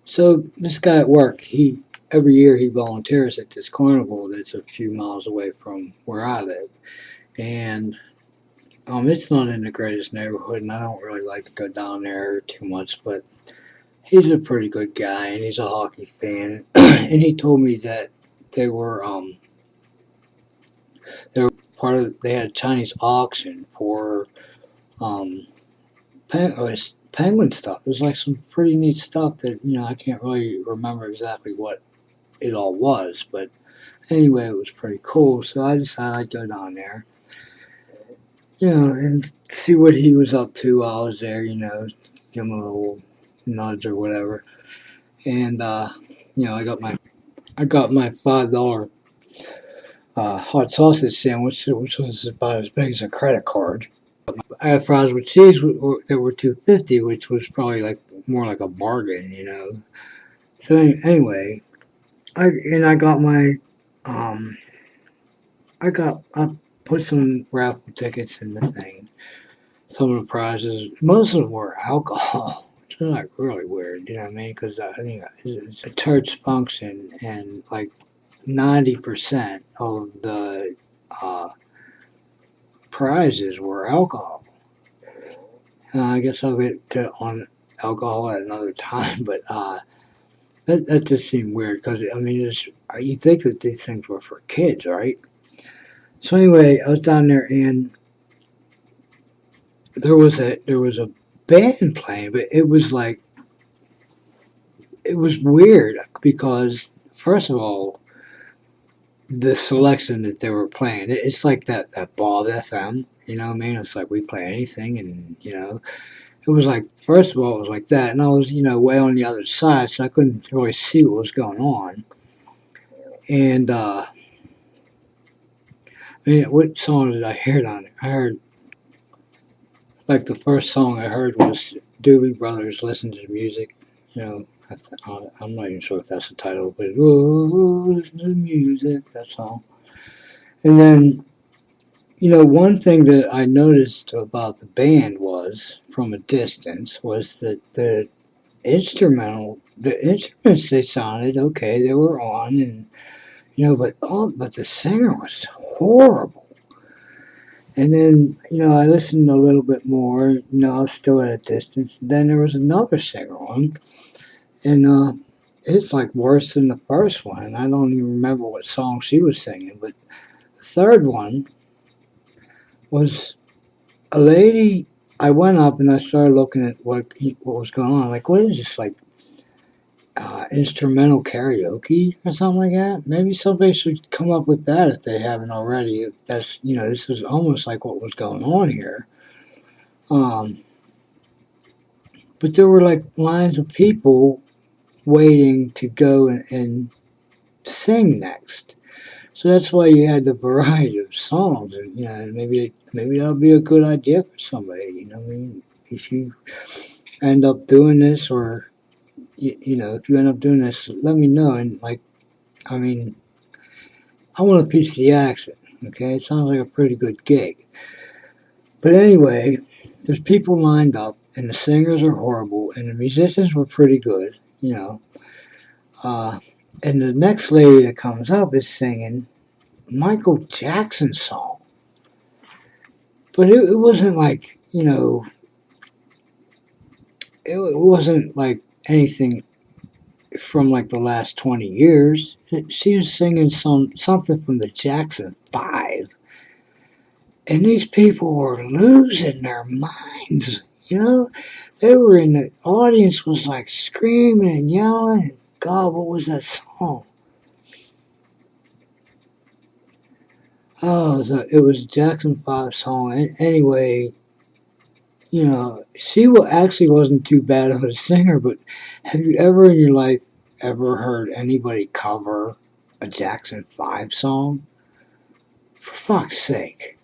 So this guy at work, he every year he volunteers at this carnival that's a few miles away from where I live, and it's not in the greatest neighborhood, and I don't really like to go down there too much, but he's a pretty good guy, and he's a hockey fan, and he told me that they were they were part of they had a Chinese auction for um penguin stuff. It was like some pretty neat stuff that I can't really remember exactly what it all was, but anyway, it was pretty cool. So I decided I'd go down there, and see what he was up to while I was there. Give him a little nudge or whatever. And I got my $5 hot sausage sandwich, which was about as big as a credit card. I had fries with cheese that were $2.50, which was probably like more like a bargain. So anyway, I got my um I put some raffle tickets in the thing. Some of the prizes, most of them were alcohol, which was like really weird. You know what I mean? Because I think it's a church function, and like 90% of the uh, prizes were alcohol. I guess I'll get on alcohol at another time, but that just seemed weird because I mean, you think that these things were for kids, right? So anyway, I was down there and there was a band playing, but it was weird because first of all, the selection that they were playing, it's like that Bald FM, you know what I mean? It's like we play anything, and it was like first of all it was like that, and I was way on the other side, so I couldn't really see what was going on. And I mean, what song did I hear on it? I heard like the first song I heard was Doobie Brothers. Listen to the music, you know. I'm not even sure if that's the title, but listen to the music. That song. And then one thing that I noticed about the band was, from a distance, was that the instruments they sounded okay. They were on, and but the singer was horrible. And then, I listened a little bit more. I was still at a distance. Then there was another singer on, and it's like worse than the first one. And I don't even remember what song she was singing. But the third one was a lady. I went up and I started looking at what was going on. Like, what is this, like instrumental karaoke or something like that? Maybe somebody should come up with that if they haven't already. That's this is almost like what was going on here. Um, but there were like lines of people waiting to go and sing next. So that's why you had the variety of songs, and maybe that'll be a good idea for somebody. I mean, if you end up doing this, or if you end up doing this, let me know. And like, I mean, I want a piece of the action. Okay, it sounds like a pretty good gig. But anyway, there's people lined up, and the singers are horrible, and the musicians were pretty good. Uh, and the next lady that comes up is singing Michael Jackson's song. But it wasn't like, it wasn't like anything from like the last 20 years. She was singing something from the Jackson 5. And these people were losing their minds, They were in the audience was like screaming and yelling. God, what was that song? Oh, it was a Jackson 5 song. Anyway, she actually wasn't too bad of a singer, but have you ever in your life ever heard anybody cover a Jackson 5 song? For fuck's sake.